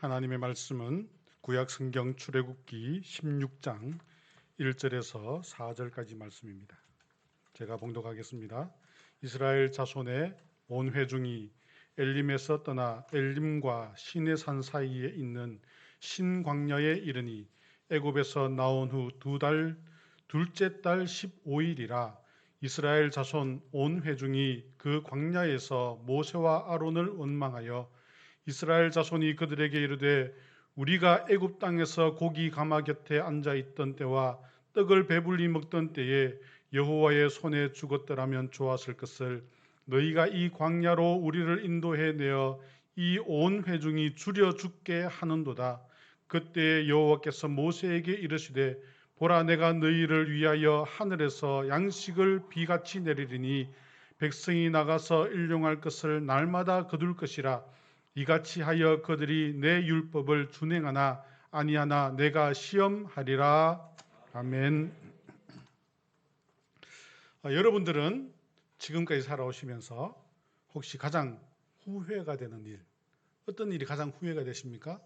하나님의 말씀은 구약 성경 출애굽기 16장 1절에서 4절까지 말씀입니다. 제가 봉독하겠습니다. 이스라엘 자손의 온 회중이 엘림에서 떠나 엘림과 시내산 사이에 있는 신광야에 이르니 애굽에서 나온 후 둘째 달 15일이라 이스라엘 자손 온 회중이 그 광야에서 모세와 아론을 원망하여 이스라엘 자손이 그들에게 이르되 우리가 애굽 땅에서 고기 가마 곁에 앉아 있던 때와 떡을 배불리 먹던 때에 여호와의 손에 죽었더라면 좋았을 것을 너희가 이 광야로 우리를 인도해 내어 이 온 회중이 줄여 죽게 하는도다. 그때 여호와께서 모세에게 이르시되 보라 내가 너희를 위하여 하늘에서 양식을 비같이 내리리니 백성이 나가서 일용할 것을 날마다 거둘 것이라. 이같이 하여 그들이 내 율법을 준행하나 아니하나 내가 시험하리라. 아멘. 여러분들은 지금까지 살아오시면서 혹시 가장 후회가 되는 일, 어떤 일이 가장 후회가 되십니까?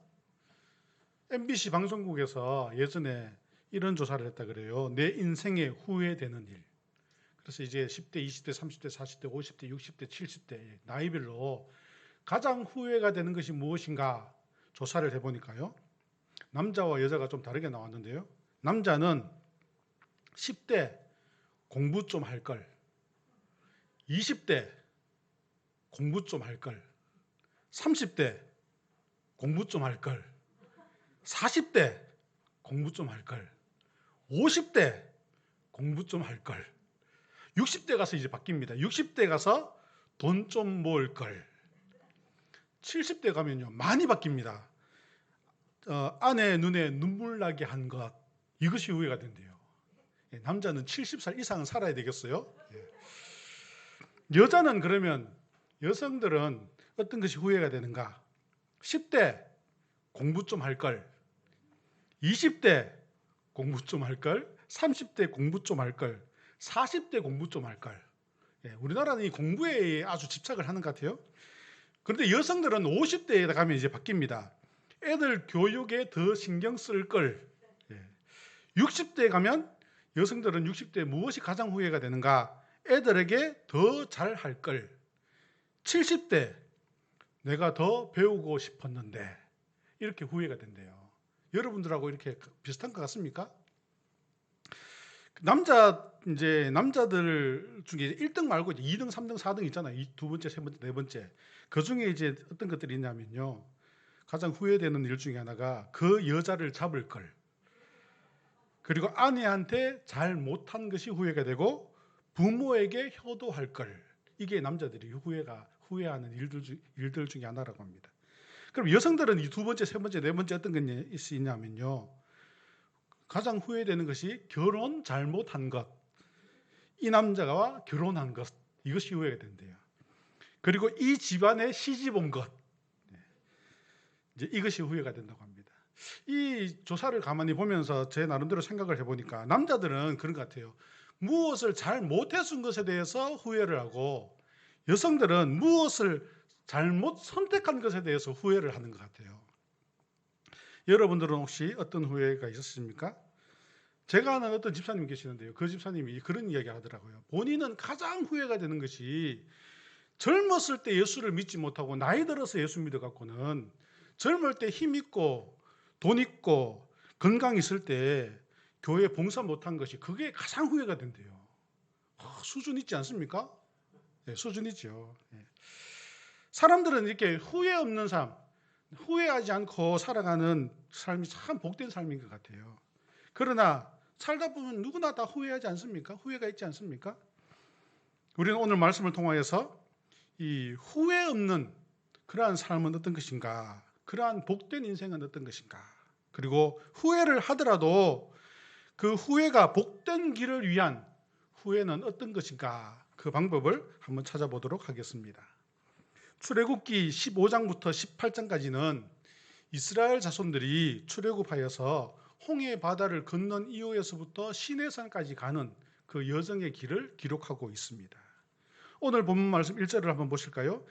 MBC 방송국에서 예전에 이런 조사를 했다 그래요. 내 인생에 후회되는 일. 그래서 이제 10대, 20대, 30대, 40대, 50대, 60대, 70대 나이별로 가장 후회가 되는 것이 무엇인가 조사를 해보니까요. 남자와 여자가 좀 다르게 나왔는데요. 남자는 10대 공부 좀 할 걸, 20대 공부 좀 할 걸, 30대 공부 좀 할 걸, 40대 공부 좀 할 걸, 50대 공부 좀 할 걸, 60대 가서 이제 바뀝니다. 60대 가서 돈 좀 모을 걸, 70대 가면요 많이 바뀝니다. 아내 눈에 눈물 나게 한 것, 이것이 후회가 된대요. 남자는 70살 이상은 살아야 되겠어요. 여자는 그러면 여성들은 어떤 것이 후회가 되는가? 10대 공부 좀 할 걸, 20대 공부 좀 할 걸, 30대 공부 좀 할 걸, 40대 공부 좀 할 걸. 우리나라는 이 공부에 아주 집착을 하는 것 같아요. 그런데 여성들은 50대에 가면 이제 바뀝니다. 애들 교육에 더 신경 쓸 걸. 60대에 가면 여성들은 60대에 무엇이 가장 후회가 되는가? 애들에게 더 잘할 걸. 70대 내가 더 배우고 싶었는데 이렇게 후회가 된대요. 여러분들하고 이렇게 비슷한 것 같습니까? 남자들 중에 1등 말고 2등, 3등, 4등 있잖아요. 두 번째, 세 번째, 네 번째. 그 중에 이제 어떤 것들이 있냐면요. 가장 후회되는 일 중에 하나가 그 여자를 잡을 걸. 그리고 아내한테 잘 못한 것이 후회가 되고 부모에게 효도할 걸. 이게 남자들이 후회하는 일들 중에 하나라고 합니다. 그럼 여성들은 이 두 번째, 세 번째, 네 번째 어떤 것이 있냐면요. 가장 후회되는 것이 결혼 잘못한 것. 이 남자와 결혼한 것. 이것이 후회가 된대요. 그리고 이 집안에 시집 온 것. 이제 이것이 후회가 된다고 합니다. 이 조사를 가만히 보면서 제 나름대로 생각을 해보니까 남자들은 그런 것 같아요. 무엇을 잘 못해준 것에 대해서 후회를 하고 여성들은 무엇을 잘못 선택한 것에 대해서 후회를 하는 것 같아요. 여러분들은 혹시 어떤 후회가 있었습니까? 제가 아는 어떤 집사님 계시는데요. 그 집사님이 그런 이야기를 하더라고요. 본인은 가장 후회가 되는 것이 젊었을 때 예수를 믿지 못하고 나이 들어서 예수 믿어갖고는 젊을 때 힘 있고 돈 있고 건강 있을 때 교회 봉사 못한 것이 그게 가장 후회가 된대요. 수준 있지 않습니까? 네, 수준 있죠. 사람들은 이렇게 후회 없는 삶, 후회하지 않고 살아가는 삶이 참 복된 삶인 것 같아요. 그러나 살다 보면 누구나 다 후회하지 않습니까? 후회가 있지 않습니까? 우리는 오늘 말씀을 통하여서 이 후회 없는 그러한 삶은 어떤 것인가? 그러한 복된 인생은 어떤 것인가? 그리고 후회를 하더라도 그 후회가 복된 길을 위한 후회는 어떤 것인가? 그 방법을 한번 찾아보도록 하겠습니다. 출애굽기 15장부터 18장까지는 이스라엘 자손들이 출애굽하여서 홍해 바다를 건넌 이후에서부터 시내산까지 가는 그 여정의 길을 기록하고 있습니다. 오늘 본문 말씀 1절을 한번 보실까요?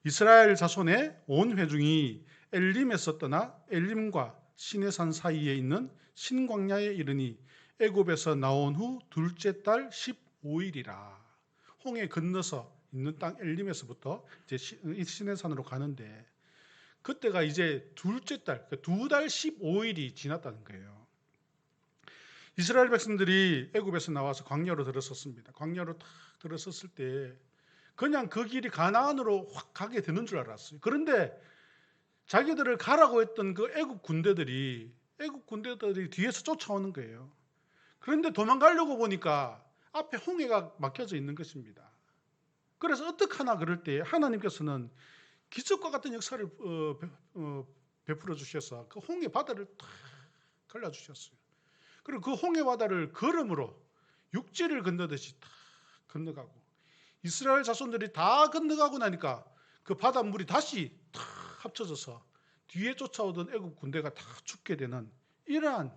이스라엘 자손의 온 회중이 엘림에서 떠나 엘림과 시내산 사이에 있는 신광야에 이르니 애굽에서 나온 후 둘째 달 15일이라. 홍해 건너서 있는 땅 엘림에서부터 이제 시내산으로 가는데 그때가 이제 둘째 달, 두 달 15일이 지났다는 거예요. 이스라엘 백성들이 애굽에서 나와서 광야로 들어섰습니다. 광야로 딱 들어섰을 때 그냥 그 길이 가나안으로 확 가게 되는 줄 알았어요. 그런데 자기들을 가라고 했던 그 애굽 군대들이 뒤에서 쫓아오는 거예요. 그런데 도망가려고 보니까 앞에 홍해가 막혀져 있는 것입니다. 그래서 어떡하나 그럴 때 하나님께서는 기적과 같은 역사를 베풀어 주셔서 그 홍해 바다를 탁 갈라주셨어요. 그리고 그 홍해 바다를 걸음으로 육지를 건너듯이 탁 건너가고 이스라엘 자손들이 다 건너가고 나니까 그 바닷물이 다시 탁 합쳐져서 뒤에 쫓아오던 애굽 군대가 다 죽게 되는 이러한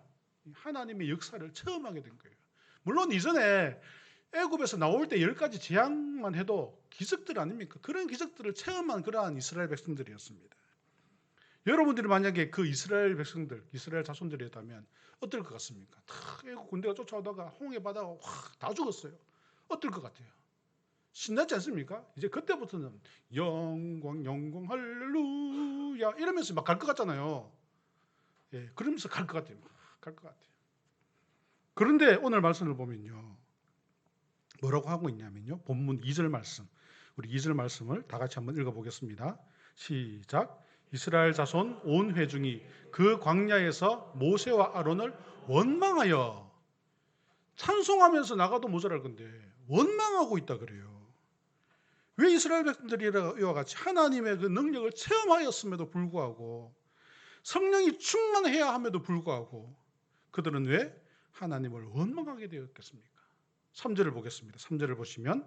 하나님의 역사를 체험하게 된 거예요. 물론 이전에 애굽에서 나올 때 10가지 재앙만 해도 기적들 아닙니까? 그런 기적들을 체험한 그러한 이스라엘 백성들이었습니다. 여러분들이 만약에 그 이스라엘 백성들, 이스라엘 자손들이었다면 어떨 것 같습니까? 애국 군대가 쫓아오다가 홍해 바다가 확 다 죽었어요. 어떨 것 같아요? 신나지 않습니까? 이제 그때부터는 영광 영광 할렐루야 이러면서 막 갈 것 같잖아요. 예, 그러면서 갈 것 같아요. 갈 것 같아요. 그런데 오늘 말씀을 보면요. 뭐라고 하고 있냐면요. 본문 2절 말씀. 우리 2절 말씀을 다 같이 한번 읽어보겠습니다. 시작. 이스라엘 자손 온 회중이 그 광야에서 모세와 아론을 원망하여 찬송하면서 나가도 모자랄 건데 원망하고 있다 그래요. 왜 이스라엘 백성들이 이와 같이 하나님의 그 능력을 체험하였음에도 불구하고 성령이 충만해야 함에도 불구하고 그들은 왜 하나님을 원망하게 되었겠습니까? 3절을 보겠습니다. 3절을 보시면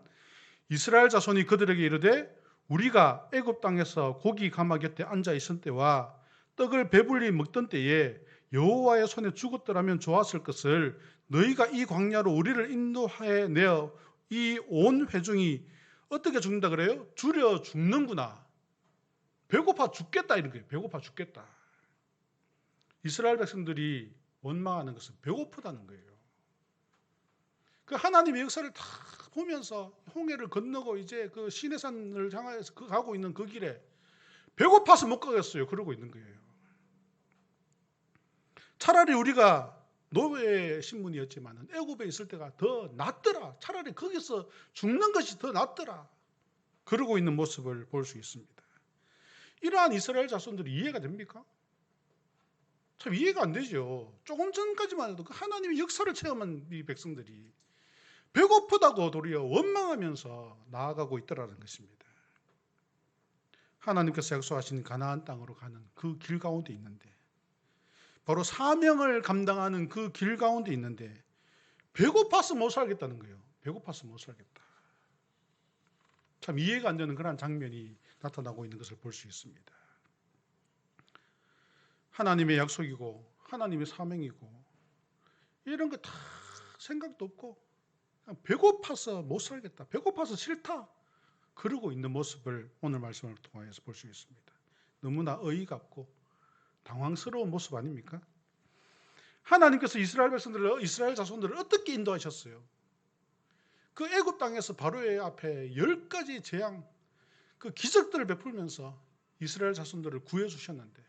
이스라엘 자손이 그들에게 이르되 우리가 애굽 땅에서 고기 가마 곁에 앉아 있을 때와 떡을 배불리 먹던 때에 여호와의 손에 죽었더라면 좋았을 것을 너희가 이 광야로 우리를 인도하여 내어 이 온 회중이 어떻게 죽는다 그래요? 줄여 죽는구나. 배고파 죽겠다 이런 거예요. 배고파 죽겠다. 이스라엘 백성들이 원망하는 것은 배고프다는 거예요. 그 하나님의 역사를 다 보면서 홍해를 건너고 이제 그 시내산을 향해서 가고 있는 그 길에 배고파서 못 가겠어요. 그러고 있는 거예요. 차라리 우리가 노예 신분이었지만 애굽에 있을 때가 더 낫더라. 차라리 거기서 죽는 것이 더 낫더라. 그러고 있는 모습을 볼 수 있습니다. 이러한 이스라엘 자손들이 이해가 됩니까? 참 이해가 안 되죠. 조금 전까지만 해도 그 하나님의 역사를 체험한 이 백성들이 배고프다고 도리어 원망하면서 나아가고 있더라는 것입니다. 하나님께서 약속하신 가나안 땅으로 가는 그 길 가운데 있는데 바로 사명을 감당하는 그 길 가운데 있는데 배고파서 못 살겠다는 거예요. 배고파서 못 살겠다. 참 이해가 안 되는 그런 장면이 나타나고 있는 것을 볼 수 있습니다. 하나님의 약속이고 하나님의 사명이고 이런 거 다 생각도 없고 그냥 배고파서 못 살겠다. 배고파서 싫다. 그러고 있는 모습을 오늘 말씀을 통해서 볼 수 있습니다. 너무나 어이가 없고 당황스러운 모습 아닙니까? 하나님께서 이스라엘 자손들을 어떻게 인도하셨어요? 그 애굽 땅에서 바로의 앞에 10가지 재앙, 그 기적들을 베풀면서 이스라엘 자손들을 구해주셨는데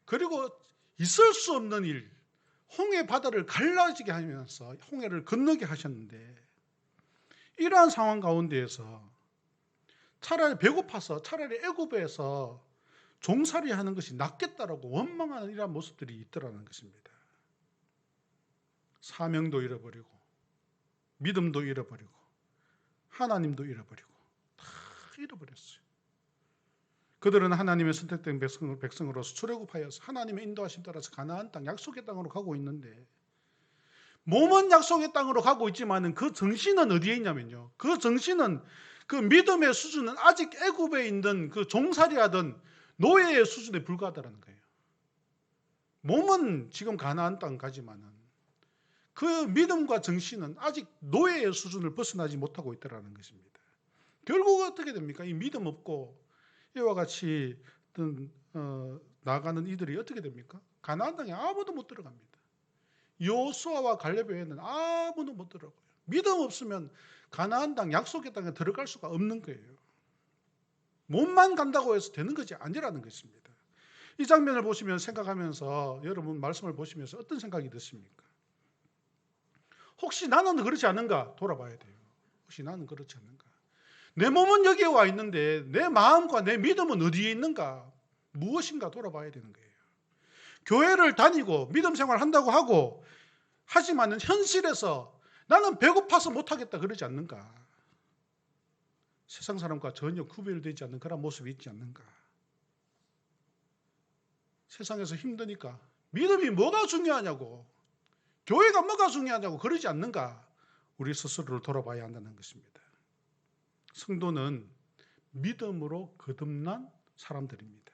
그리고 있을 수 없는 일, 홍해 바다를 갈라지게 하면서 홍해를 건너게 하셨는데 이러한 상황 가운데에서 차라리 배고파서 차라리 애굽에서 종살이 하는 것이 낫겠다라고 원망하는 이러한 모습들이 있더라는 것입니다. 사명도 잃어버리고 믿음도 잃어버리고 하나님도 잃어버리고 다 잃어버렸어요. 그들은 하나님의 선택된 백성으로서 출애굽하여서 하나님의 인도하심 따라서 가나안 땅 약속의 땅으로 가고 있는데 몸은 약속의 땅으로 가고 있지만 그 정신은 어디에 있냐면요. 그 정신은 그 믿음의 수준은 아직 애굽에 있는 그 종살이하던 노예의 수준에 불과하다는 거예요. 몸은 지금 가나안 땅 가지만은 그 믿음과 정신은 아직 노예의 수준을 벗어나지 못하고 있다는 것입니다. 결국 어떻게 됩니까? 이 믿음 없고 이와 같이 어떤 나가는 이들이 어떻게 됩니까? 가나안 땅에 아무도 못 들어갑니다. 여호수아와 갈렙 외에는 아무도 못 들어가요. 믿음 없으면 가나안 땅, 약속의 땅에 들어갈 수가 없는 거예요. 몸만 간다고 해서 되는 것이 아니라는 것입니다. 이 장면을 보시면 생각하면서 여러분 말씀을 보시면서 어떤 생각이 드십니까? 혹시 나는 그렇지 않은가 돌아봐야 돼요. 혹시 나는 그렇지 않은가? 내 몸은 여기에 와 있는데 내 마음과 내 믿음은 어디에 있는가? 무엇인가 돌아봐야 되는 거예요. 교회를 다니고 믿음 생활을 한다고 하고 하지만 현실에서 나는 배고파서 못하겠다 그러지 않는가? 세상 사람과 전혀 구별되지 않는 그런 모습이 있지 않는가? 세상에서 힘드니까 믿음이 뭐가 중요하냐고, 교회가 뭐가 중요하냐고 그러지 않는가? 우리 스스로를 돌아봐야 한다는 것입니다. 성도는 믿음으로 거듭난 사람들입니다.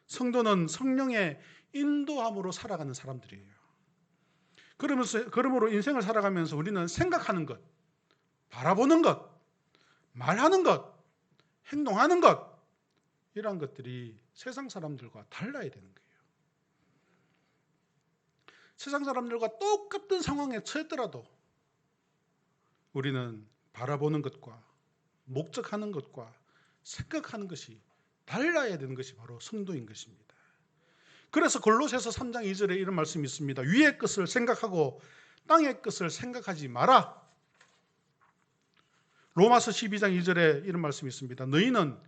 성도는 성령의 인도함으로 살아가는 사람들이에요. 그러므로 인생을 살아가면서 우리는 생각하는 것, 바라보는 것, 말하는 것, 행동하는 것, 이러한 것들이 세상 사람들과 달라야 되는 거예요. 세상 사람들과 똑같은 상황에 처했더라도 우리는 바라보는 것과 목적하는 것과 생각하는 것이 달라야 되는 것이 바로 성도인 것입니다. 그래서 골로새서 3장 2절에 이런 말씀이 있습니다. 위의 것을 생각하고 땅의 것을 생각하지 마라. 로마서 12장 2절에 이런 말씀이 있습니다. 너희는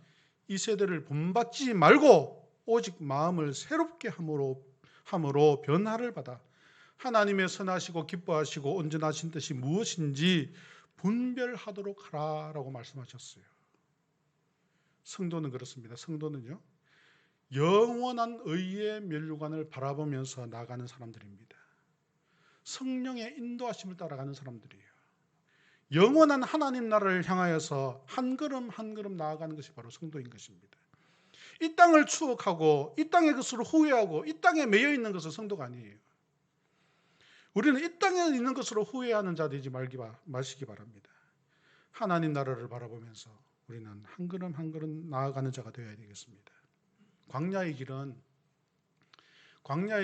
이 세대를 본받지 말고 오직 마음을 새롭게 함으로 변화를 받아 하나님의 선하시고 기뻐하시고 온전하신 뜻이 무엇인지 분별하도록 하라라고 말씀하셨어요. 성도는 그렇습니다. 성도는요, 영원한 의의 면류관을 바라보면서 나가는 사람들입니다. 성령의 인도하심을 따라가는 사람들이에요. 영원한 하나님 나라를 향하여서 한 걸음 한 걸음 나아가는 것이 바로 성도인 것입니다. 이 땅을 추억하고 이 땅의 것으로 후회하고 이 땅에 매여 있는 것은 성도가 아니에요. 우리는 이 땅에 있는 것으로 후회하는 자 되지 마시기 바랍니다. 하나님 나라를 바라보면서 우리는 한 걸음 한 걸음 나아가는 자가 되어야 되겠습니다. 광야의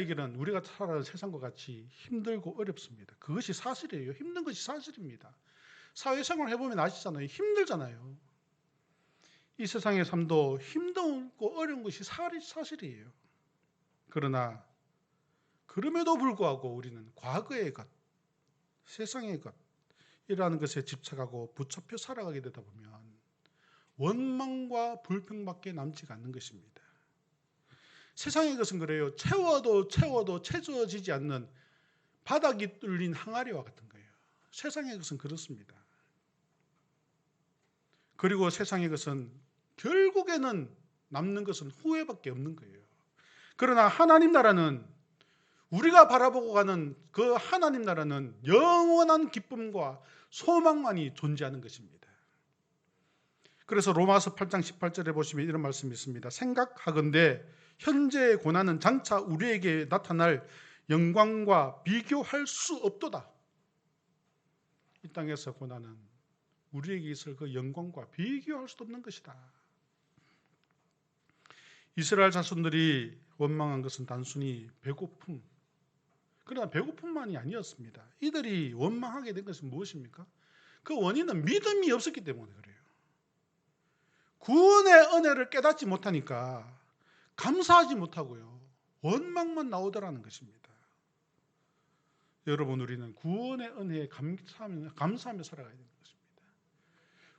길은 우리가 살아가는 세상과 같이 힘들고 어렵습니다. 그것이 사실이에요. 힘든 것이 사실입니다. 사회생활 해보면 아시잖아요. 힘들잖아요. 이 세상의 삶도 힘들고 어려운 것이 사실이에요. 그러나 그럼에도 불구하고 우리는 과거의 것, 세상의 것, 이라는 것에 집착하고 붙잡혀 살아가게 되다 보면 원망과 불평밖에 남지가 않는 것입니다. 세상의 것은 그래요. 채워도 채워지지 않는 바닥이 뚫린 항아리와 같은 거예요. 세상의 것은 그렇습니다. 그리고 세상의 것은 결국에는 남는 것은 후회밖에 없는 거예요. 그러나 하나님 나라는, 우리가 바라보고 가는 그 하나님 나라는 영원한 기쁨과 소망만이 존재하는 것입니다. 그래서 로마서 8장 18절에 보시면 이런 말씀이 있습니다. 생각하건대 현재의 고난은 장차 우리에게 나타날 영광과 비교할 수 없도다. 이 땅에서 고난은 우리에게 있을 그 영광과 비교할 수도 없는 것이다. 이스라엘 자손들이 원망한 것은 단순히 배고픔, 그러나 배고픔만이 아니었습니다. 이들이 원망하게 된 것은 무엇입니까? 그 원인은 믿음이 없었기 때문에 그래요. 구원의 은혜를 깨닫지 못하니까 감사하지 못하고요, 원망만 나오더라는 것입니다. 여러분, 우리는 구원의 은혜에 감사하며 살아가야 되는 것입니다.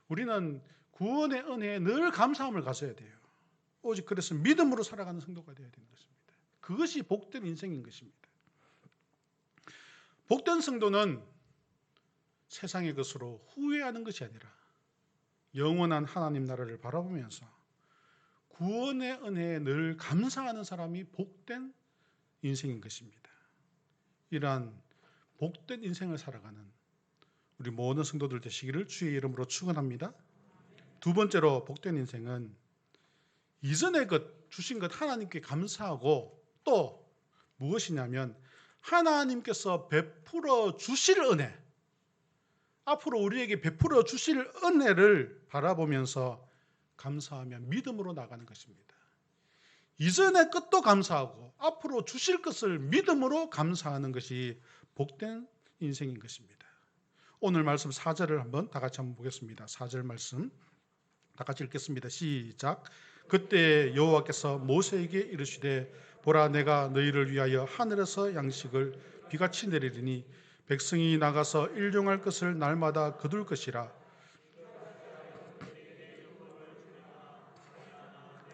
우리는 구원의 은혜에 늘 감사함을 가져야 돼요. 오직 그래서 믿음으로 살아가는 성도가 되어야 되는 것입니다. 그것이 복된 인생인 것입니다. 복된 성도는 세상의 것으로 후회하는 것이 아니라 영원한 하나님 나라를 바라보면서 구원의 은혜에 늘 감사하는 사람이 복된 인생인 것입니다. 이러한 복된 인생을 살아가는 우리 모든 성도들 되시기를 주의 이름으로 축원합니다. 두 번째로, 복된 인생은 이전의 것, 주신 것 하나님께 감사하고 또 무엇이냐면 하나님께서 베풀어 주실 은혜, 앞으로 우리에게 베풀어 주실 은혜를 바라보면서 감사하며 믿음으로 나가는 것입니다. 이전의 것도 감사하고 앞으로 주실 것을 믿음으로 감사하는 것이 복된 인생인 것입니다. 오늘 말씀 4절을 한번 다 같이 한번 보겠습니다. 4절 말씀 다 같이 읽겠습니다. 시작. 그때 여호와께서 모세에게 이르시되 보라 내가 너희를 위하여 하늘에서 양식을 비같이 내리리니 백성이 나가서 일용할 것을 날마다 거둘 것이라.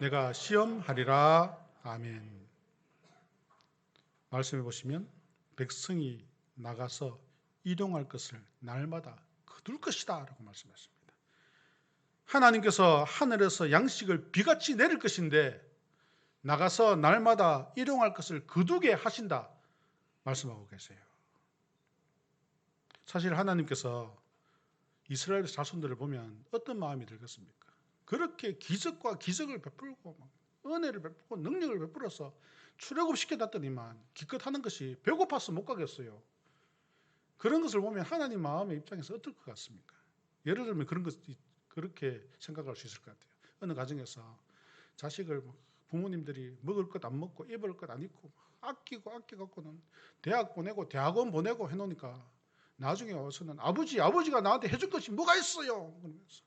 내가 시험하리라. 아멘. 말씀해 보시면 백성이 나가서 일용할 것을 날마다 거둘 것이다 라고 말씀하십니다. 하나님께서 하늘에서 양식을 비같이 내릴 것인데 나가서 날마다 일용할 것을 거두게 하신다 말씀하고 계세요. 사실 하나님께서 이스라엘 자손들을 보면 어떤 마음이 들겠습니까? 그렇게 기적과 기적을 베풀고 은혜를 베풀고 능력을 베풀어서 출애굽시켜놨더니만 기껏 하는 것이 배고파서 못 가겠어요. 그런 것을 보면 하나님 마음의 입장에서 어떨 것 같습니까? 예를 들면 그런 것 그렇게 생각할 수 있을 것 같아요. 어느 가정에서 자식을 부모님들이 먹을 것 안 먹고 입을 것 안 입고 아끼고는 대학 보내고 대학원 보내고 해놓으니까 나중에 와서는 아버지가 나한테 해줄 것이 뭐가 있어요? 그러면서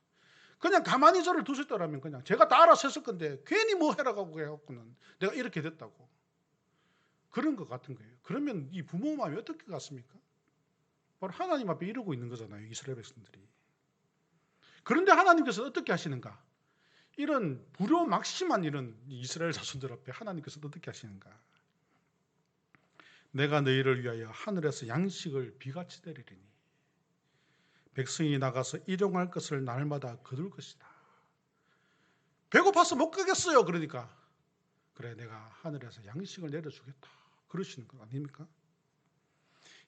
그냥 가만히 저를 두셨더라면 그냥 제가 다 알아서 했을 건데 괜히 뭐 해라고 해갖고는 내가 이렇게 됐다고 그런 것 같은 거예요. 그러면 이 부모 마음이 어떻게 같습니까? 바로 하나님 앞에 이러고 있는 거잖아요. 이스라엘 백성들이. 그런데 하나님께서 어떻게 하시는가? 이런 불효막심한 이런 이스라엘 자손들 앞에 하나님께서 어떻게 하시는가? 내가 너희를 위하여 하늘에서 양식을 비같이 내리리니 백성이 나가서 일용할 것을 날마다 거둘 것이다. 배고파서 못 가겠어요. 그러니까 그래 내가 하늘에서 양식을 내려주겠다. 그러시는 것 아닙니까?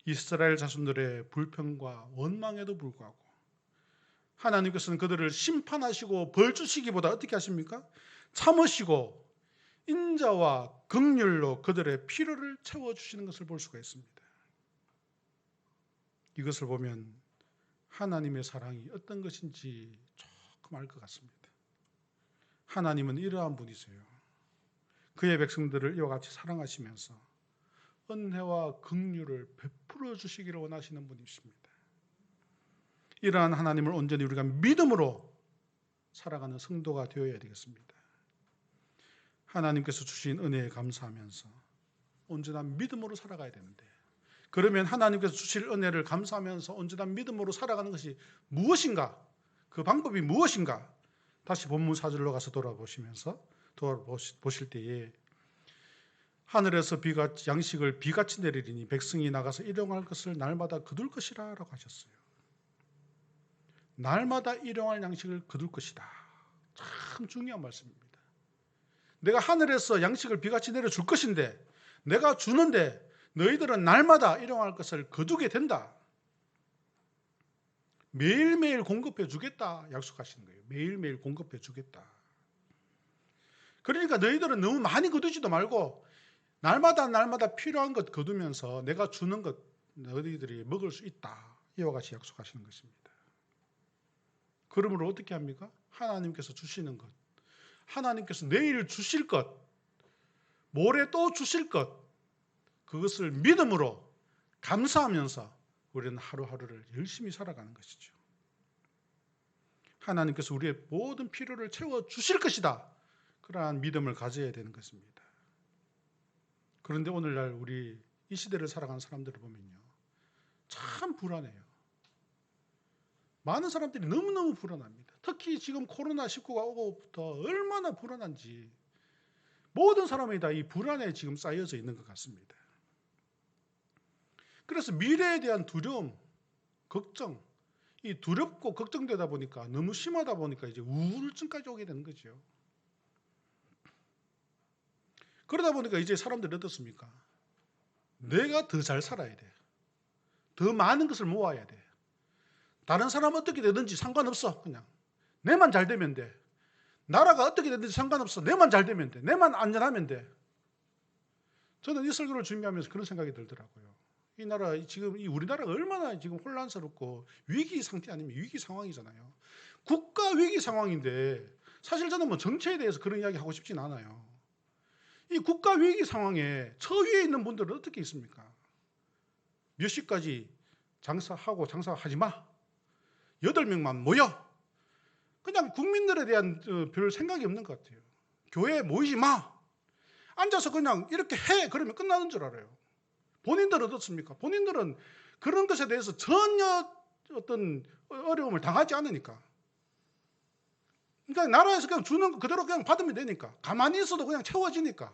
이스라엘 자손들의 불평과 원망에도 불구하고 하나님께서는 그들을 심판하시고 벌 주시기보다 어떻게 하십니까? 참으시고 인자와 긍휼로 그들의 필요를 채워주시는 것을 볼 수가 있습니다. 이것을 보면 하나님의 사랑이 어떤 것인지 조금 알 것 같습니다. 하나님은 이러한 분이세요. 그의 백성들을 이와 같이 사랑하시면서 은혜와 긍휼을 베풀어 주시기를 원하시는 분이십니다. 이러한 하나님을 온전히 우리가 믿음으로 살아가는 성도가 되어야 되겠습니다. 하나님께서 주신 은혜에 감사하면서 온전한 믿음으로 살아가야 되는데 그러면 하나님께서 주실 은혜를 감사하면서 온전한 믿음으로 살아가는 것이 무엇인가? 그 방법이 무엇인가? 다시 본문 4절로 가서 돌아보실 때에 하늘에서 양식을 비같이 내리리니 백성이 나가서 일용할 것을 날마다 거둘 것이라 라고 하셨어요. 날마다 일용할 양식을 거둘 것이다. 참 중요한 말씀입니다. 내가 하늘에서 양식을 비같이 내려줄 것인데 내가 주는데 너희들은 날마다 일용할 것을 거두게 된다. 매일매일 공급해 주겠다 약속하시는 거예요. 매일매일 공급해 주겠다. 그러니까 너희들은 너무 많이 거두지도 말고 날마다 필요한 것 거두면서 내가 주는 것 너희들이 먹을 수 있다. 이와 같이 약속하시는 것입니다. 그러므로 어떻게 합니까? 하나님께서 주시는 것, 하나님께서 내일 주실 것, 모레 또 주실 것, 그것을 믿음으로 감사하면서 우리는 하루하루를 열심히 살아가는 것이죠. 하나님께서 우리의 모든 필요를 채워주실 것이다. 그러한 믿음을 가져야 되는 것입니다. 그런데 오늘날 우리 이 시대를 살아가는 사람들을 보면요. 참 불안해요. 많은 사람들이 너무너무 불안합니다. 특히 지금 코로나19가 오고부터 얼마나 불안한지 모든 사람이 다 이 불안에 지금 쌓여져 있는 것 같습니다. 그래서 미래에 대한 두려움, 걱정, 이 두렵고 걱정되다 보니까 너무 심하다 보니까 이제 우울증까지 오게 되는 거죠. 그러다 보니까 이제 사람들이 어떻습니까? 내가 더 잘 살아야 돼. 더 많은 것을 모아야 돼. 다른 사람 어떻게 되든지 상관없어. 그냥 내만 잘 되면 돼. 나라가 어떻게 되든지 상관없어. 내만 잘 되면 돼. 내만 안전하면 돼. 저는 이 설교를 준비하면서 그런 생각이 들더라고요. 이 나라 지금 이 우리나라가 얼마나 지금 혼란스럽고 위기 상태 아니면 위기 상황이잖아요. 국가 위기 상황인데 사실 저는 뭐 정치에 대해서 그런 이야기 하고 싶진 않아요. 이 국가 위기 상황에 처위에 있는 분들은 어떻게 있습니까? 몇 시까지 장사하고 장사하지 마. 8명만 모여. 그냥 국민들에 대한 별 생각이 없는 것 같아요. 교회에 모이지 마. 앉아서 그냥 이렇게 해. 그러면 끝나는 줄 알아요. 본인들은 어떻습니까? 본인들은 그런 것에 대해서 전혀 어떤 어려움을 당하지 않으니까. 그러니까 나라에서 그냥 주는 거 그대로 그냥 받으면 되니까. 가만히 있어도 그냥 채워지니까.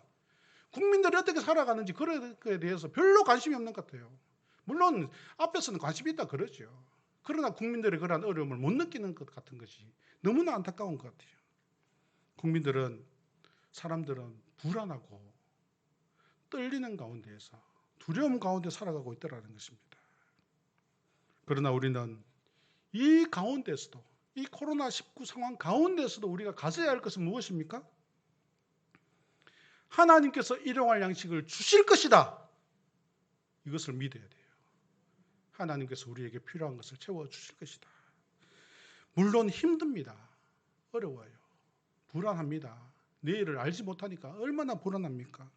국민들이 어떻게 살아가는지 그런 거에 대해서 별로 관심이 없는 것 같아요. 물론 앞에서는 관심이 있다 그러죠. 그러나 국민들의 그러한 어려움을 못 느끼는 것 같은 것이 너무나 안타까운 것 같아요. 국민들은, 사람들은 불안하고 떨리는 가운데에서 두려움 가운데 살아가고 있다는 것입니다. 그러나 우리는 이 가운데서도, 이 코로나19 상황 가운데서도 우리가 가져야 할 것은 무엇입니까? 하나님께서 일용할 양식을 주실 것이다. 이것을 믿어야 돼요. 하나님께서 우리에게 필요한 것을 채워주실 것이다. 물론 힘듭니다. 어려워요. 불안합니다. 내일을 알지 못하니까 얼마나 불안합니까?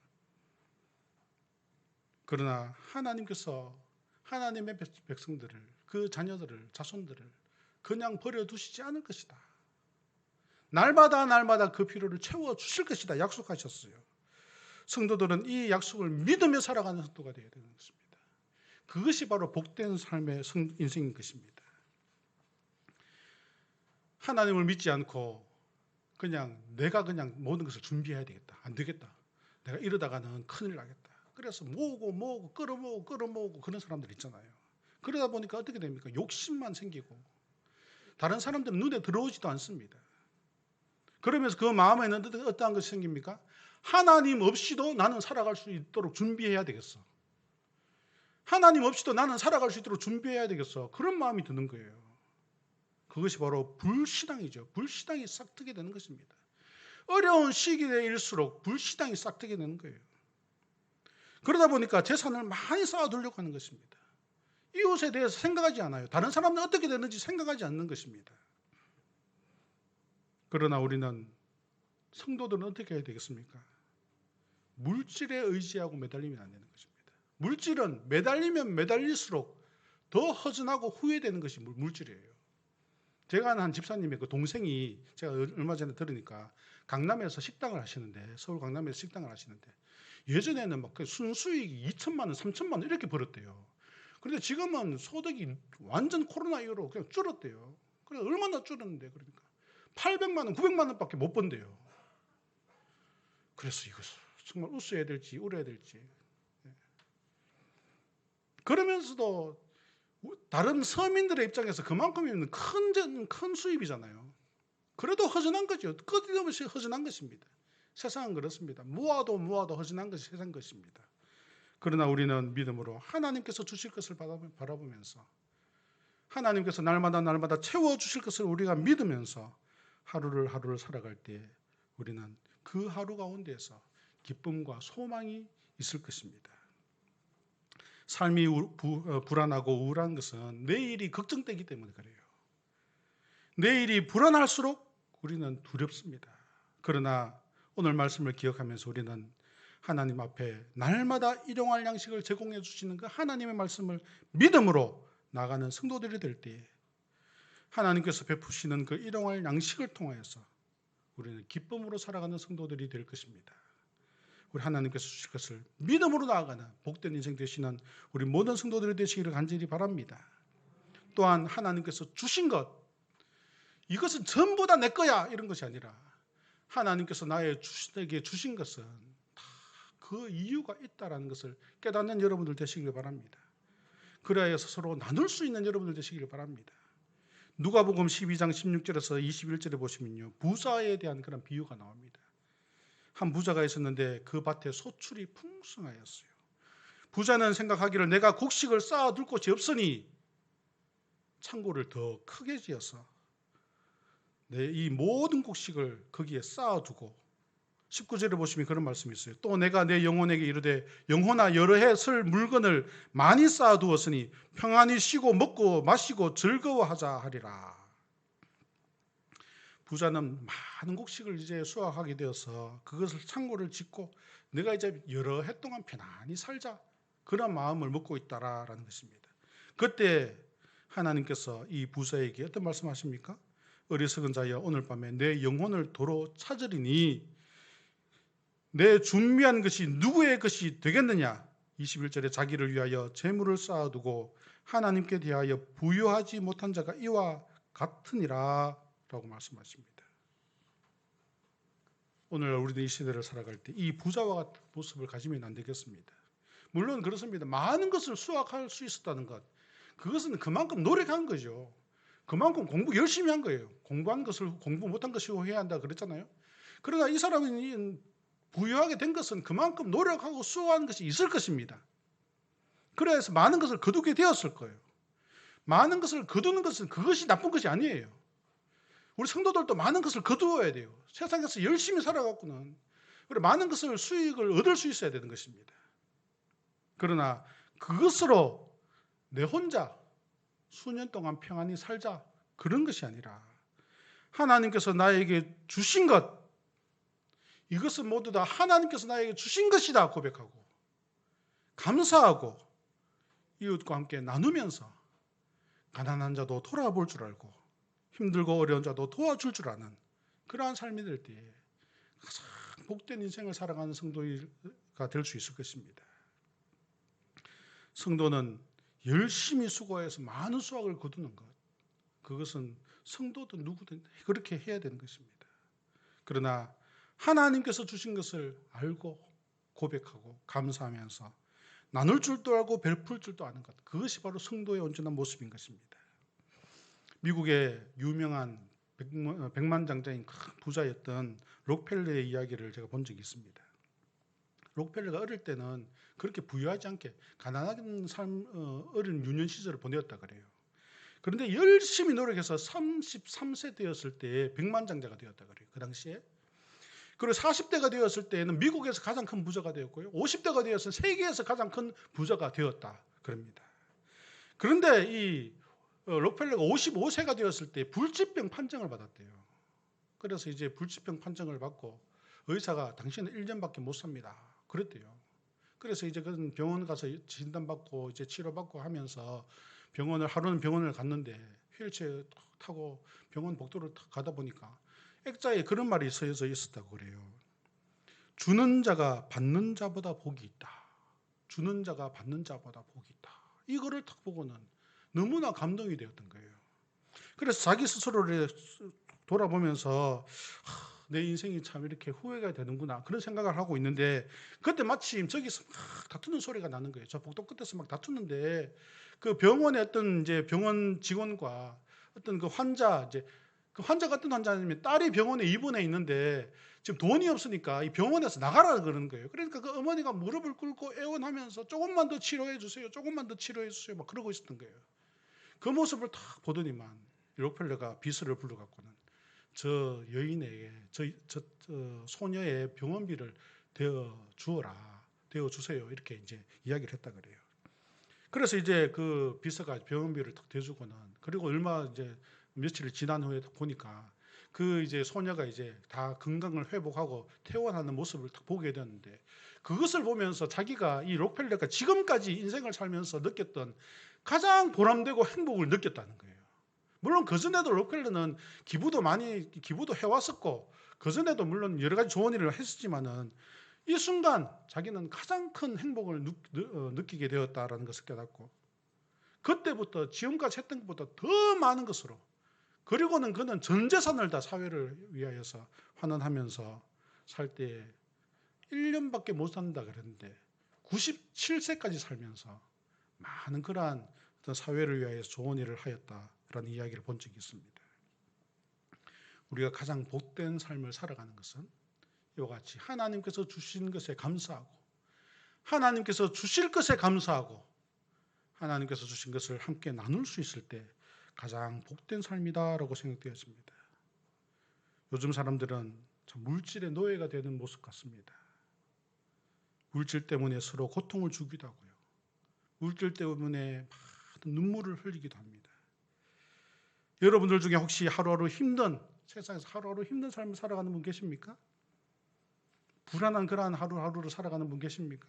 그러나 하나님께서 하나님의 백성들을, 그 자녀들을, 자손들을 그냥 버려두시지 않을 것이다. 날마다 그 필요를 채워주실 것이다 약속하셨어요. 성도들은 이 약속을 믿으며 살아가는 성도가 되어야 되는 것입니다. 그것이 바로 복된 삶의 인생인 것입니다. 하나님을 믿지 않고 그냥 내가 그냥 모든 것을 준비해야 되겠다. 안 되겠다. 내가 이러다가는 큰일 나겠다. 그래서 모으고 끌어모으고 그런 사람들 있잖아요. 그러다 보니까 어떻게 됩니까? 욕심만 생기고 다른 사람들은 눈에 들어오지도 않습니다. 그러면서 그 마음에는 어떠한 것이 생깁니까? 하나님 없이도 나는 살아갈 수 있도록 준비해야 되겠어. 하나님 없이도 나는 살아갈 수 있도록 준비해야 되겠어. 그런 마음이 드는 거예요. 그것이 바로 불신앙이죠. 불신앙이 싹트게 되는 것입니다. 어려운 시기일수록 불신앙이 싹트게 되는 거예요. 그러다 보니까 재산을 많이 쌓아두려고 하는 것입니다. 이웃에 대해서 생각하지 않아요. 다른 사람은 어떻게 되는지 생각하지 않는 것입니다. 그러나 우리는, 성도들은 어떻게 해야 되겠습니까? 물질에 의지하고 매달리면 안 되는 것입니다. 물질은 매달리면 매달릴수록 더 허전하고 후회되는 것이 물질이에요. 제가 아는 한 집사님의 그 동생이, 제가 얼마 전에 들으니까 강남에서 식당을 하시는데, 서울 강남에서 식당을 하시는데 예전에는 막 순수익이 2천만 원, 3천만 원 이렇게 벌었대요. 그런데 지금은 소득이 완전 코로나 이후로 그냥 줄었대요. 그래 얼마나 줄었는데, 그러니까 800만 원, 900만 원밖에 못 번대요. 그래서 이것을 정말 웃어야 될지 울어야 될지. 그러면서도 다른 서민들의 입장에서 그만큼이면 큰 수입이잖아요. 그래도 허전한 거죠. 끊임없이 허전한 것입니다. 세상은 그렇습니다. 모아도 허전한 것이 세상 것입니다. 그러나 우리는 믿음으로 하나님께서 주실 것을 바라보면서, 하나님께서 날마다 채워주실 것을 우리가 믿으면서 하루를 살아갈 때 우리는 그 하루 가운데에서 기쁨과 소망이 있을 것입니다. 삶이 불안하고 우울한 것은 내일이 걱정되기 때문에 그래요. 내일이 불안할수록 우리는 두렵습니다. 그러나 오늘 말씀을 기억하면서 우리는 하나님 앞에 날마다 일용할 양식을 제공해 주시는 그 하나님의 말씀을 믿음으로 나가는 성도들이 될 때 하나님께서 베푸시는 그 일용할 양식을 통하여서 우리는 기쁨으로 살아가는 성도들이 될 것입니다. 우리 하나님께서 주실 것을 믿음으로 나아가는 복된 인생 되시는 우리 모든 성도들이 되시기를 간절히 바랍니다. 또한 하나님께서 주신 것, 이것은 전부 다 내 거야 이런 것이 아니라 하나님께서 나에게 주신 것은 다 그 이유가 있다는 것을 깨닫는 여러분들 되시기를 바랍니다. 그래야 서로 나눌 수 있는 여러분들 되시기를 바랍니다. 누가복음 12장 16절에서 21절에 보시면요, 부자에 대한 그런 비유가 나옵니다. 한 부자가 있었는데 그 밭에 소출이 풍성하였어요. 부자는 생각하기를 내가 곡식을 쌓아둘 곳이 없으니 창고를 더 크게 지어서 이 모든 곡식을 거기에 쌓아두고, 19절에 보시면 그런 말씀이 있어요. 또 내가 내 영혼에게 이르되 영혼아 여러 해 쓸 물건을 많이 쌓아두었으니 평안히 쉬고 먹고 마시고 즐거워하자 하리라. 부자는 많은 곡식을 이제 수확하게 되어서 그것을 창고를 짓고 내가 이제 여러 해 동안 편안히 살자. 그런 마음을 먹고 있다라는 것입니다. 그때 하나님께서 이 부자에게 어떤 말씀하십니까? 어리석은 자여 오늘 밤에 내 영혼을 도로 찾으리니 내 준비한 것이 누구의 것이 되겠느냐? 21절에 자기를 위하여 재물을 쌓아두고 하나님께 대하여 부유하지 못한 자가 이와 같으니라 라고 말씀하십니다. 오늘 우리는 이 시대를 살아갈 때 이 부자와 같은 모습을 가지면 안 되겠습니다. 물론 그렇습니다. 많은 것을 수확할 수 있었다는 것, 그것은 그만큼 노력한 거죠. 그만큼 공부 열심히 한 거예요. 공부한 것을 공부 못한 것이 후회해야 한다 그랬잖아요. 그러나 이 사람이 부유하게 된 것은 그만큼 노력하고 수고한 것이 있을 것입니다. 그래서 많은 것을 거두게 되었을 거예요. 많은 것을 거두는 것은 그것이 나쁜 것이 아니에요. 우리 성도들도 많은 것을 거두어야 돼요. 세상에서 열심히 살아갖고는 많은 것을 수익을 얻을 수 있어야 되는 것입니다. 그러나 그것으로 내 혼자 수년 동안 평안히 살자 그런 것이 아니라 하나님께서 나에게 주신 것, 이것은 모두 다 하나님께서 나에게 주신 것이다 고백하고 감사하고 이웃과 함께 나누면서 가난한 자도 돌아볼 줄 알고 힘들고 어려운 자도 도와줄 줄 아는 그러한 삶이 될 때에 가장 복된 인생을 살아가는 성도가 될 수 있을 것입니다. 성도는 열심히 수고해서 많은 수확을 거두는 것, 그것은 성도든 누구든 그렇게 해야 되는 것입니다. 그러나 하나님께서 주신 것을 알고 고백하고 감사하면서 나눌 줄도 알고 베풀 줄도 아는 것, 그것이 바로 성도의 온전한 모습인 것입니다. 미국의 유명한 백만장자인 큰 부자였던 록펠러의 이야기를 제가 본 적이 있습니다. 록펠러가 어릴 때는 그렇게 부유하지 않게 가난한 삶, 어린 유년 시절을 보내었다 그래요. 그런데 열심히 노력해서 33세 되었을 때 백만장자가 되었다 그래요. 그 당시에. 그리고 40대가 되었을 때에는 미국에서 가장 큰 부자가 되었고요. 50대가 되어서 세계에서 가장 큰 부자가 되었다 그럽니다. 그런데 이 록펠러가 55세가 되었을 때 불치병 판정을 받았대요. 그래서 이제 불치병 판정을 받고 의사가 당신은 1년밖에 못 삽니다. 그랬대요. 그래서 이제 그 병원 가서 진단받고 이제 치료받고 하면서 하루는 병원을 갔는데 휠체어 타고 병원 복도를 가다 보니까 액자에 그런 말이 써져 있었다고 그래요. 주는 자가 받는 자보다 복이 있다. 주는 자가 받는 자보다 복이 있다. 이거를 딱 보고는 너무나 감동이 되었던 거예요. 그래서 자기 스스로를 돌아보면서 내 인생이 참 이렇게 후회가 되는구나 그런 생각을 하고 있는데 그때 마침 저기서 막 다투는 소리가 나는 거예요. 저 복도 끝에서 막 다투는데 그 병원의 어떤 이제 병원 직원과 어떤 그 환자 그 환자가 어떤 환자냐면 딸이 병원에 입원해 있는데 지금 돈이 없으니까 이 병원에서 나가라 그러는 거예요. 그러니까 그 어머니가 무릎을 꿇고 애원하면서 조금만 더 치료해 주세요. 조금만 더 치료해 주세요. 막 그러고 있었던 거예요. 그 모습을 딱 보더니만 록펠러가 비서를 불러갖고는 저 여인에게 저 소녀의 병원비를 대어 주세요. 이렇게 이제 이야기를 했다 그래요. 그래서 이제 그 비서가 병원비를 딱 대주고는 그리고 얼마 이제 며칠 지난 후에 보니까 그 이제 소녀가 이제 다 건강을 회복하고 퇴원하는 모습을 딱 보게 되었는데 그것을 보면서 자기가 이 록펠러가 지금까지 인생을 살면서 느꼈던 가장 보람되고 행복을 느꼈다는 거예요. 물론 그전에도 록펠러는 기부도 해왔었고 그전에도 물론 여러 가지 좋은 일을 했었지만은 이 순간 자기는 가장 큰 행복을 느끼게 되었다라는 것을 깨닫고 그때부터 지금까지 했던 것보다 더 많은 것으로 그리고는 그는 전 재산을 다 사회를 위하여서 환원하면서 살 때 1년밖에 못 산다 그랬는데 97세까지 살면서 많은 그러한 어떤 사회를 위하여서 좋은 일을 하였다라는 이야기를 본 적이 있습니다. 우리가 가장 복된 삶을 살아가는 것은 이와 같이 하나님께서 주신 것에 감사하고 하나님께서 주실 것에 감사하고 하나님께서 주신 것을 함께 나눌 수 있을 때 가장 복된 삶이다라고 생각되었습니다. 요즘 사람들은 참 물질의 노예가 되는 모습 같습니다. 물질 때문에 서로 고통을 주기도 하고요. 물질 때문에 많은 눈물을 흘리기도 합니다. 여러분들 중에 혹시 세상에서 하루하루 힘든 삶을 살아가는 분 계십니까? 불안한 그러한 하루하루를 살아가는 분 계십니까?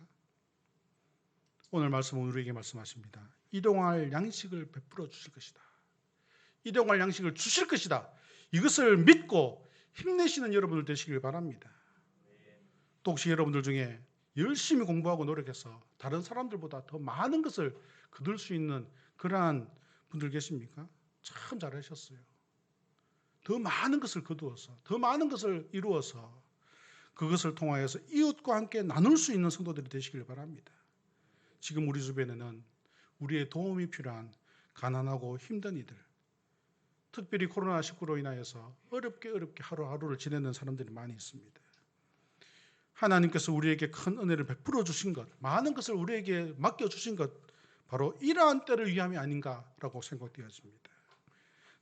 오늘 말씀은 우리에게 말씀하십니다. 일용할 양식을 베풀어 주실 것이다. 일용할 양식을 주실 것이다. 이것을 믿고 힘내시는 여러분들 되시길 바랍니다. 또 혹시 여러분들 중에 열심히 공부하고 노력해서 다른 사람들보다 더 많은 것을 거둘 수 있는 그러한 분들 계십니까? 참 잘하셨어요. 더 많은 것을 거두어서, 더 많은 것을 이루어서 그것을 통하여서 이웃과 함께 나눌 수 있는 성도들이 되시길 바랍니다. 지금 우리 주변에는 우리의 도움이 필요한 가난하고 힘든 이들, 특별히 코로나19로 인하여서 어렵게 하루하루를 지내는 사람들이 많이 있습니다. 하나님께서 우리에게 큰 은혜를 베풀어 주신 것, 많은 것을 우리에게 맡겨주신 것, 바로 이러한 때를 위함이 아닌가라고 생각되어집니다.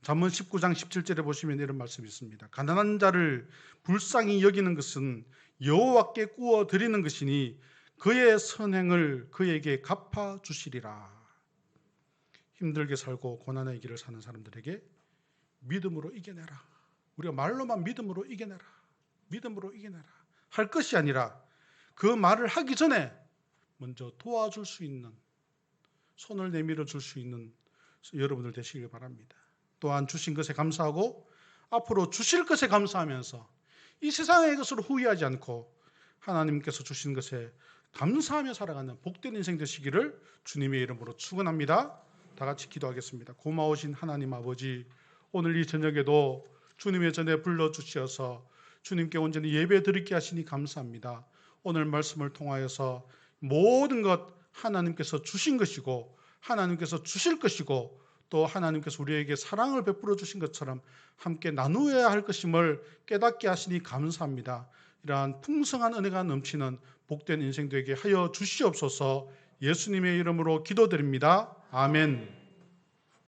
잠언 19장 17절에 보시면 이런 말씀이 있습니다. 가난한 자를 불쌍히 여기는 것은 여호와께 구워 드리는 것이니 그의 선행을 그에게 갚아 주시리라. 힘들게 살고 고난의 길을 사는 사람들에게 믿음으로 이겨내라. 우리가 말로만 믿음으로 이겨내라. 믿음으로 이겨내라. 할 것이 아니라 그 말을 하기 전에 먼저 도와줄 수 있는, 손을 내밀어 줄 수 있는 여러분들 되시길 바랍니다. 또한 주신 것에 감사하고 앞으로 주실 것에 감사하면서 이 세상의 것으로 후회하지 않고 하나님께서 주신 것에 감사하며 살아가는 복된 인생 되시기를 주님의 이름으로 축원합니다. 다 같이 기도하겠습니다. 고마우신 하나님 아버지, 오늘 이 저녁에도 주님의 전에 불러주셔서 주님께 온전히 예배 드리게 하시니 감사합니다. 오늘 말씀을 통하여서 모든 것 하나님께서 주신 것이고 하나님께서 주실 것이고 또 하나님께서 우리에게 사랑을 베풀어 주신 것처럼 함께 나누어야 할 것임을 깨닫게 하시니 감사합니다. 이러한 풍성한 은혜가 넘치는 복된 인생 되게 하여 주시옵소서. 예수님의 이름으로 기도드립니다. 아멘.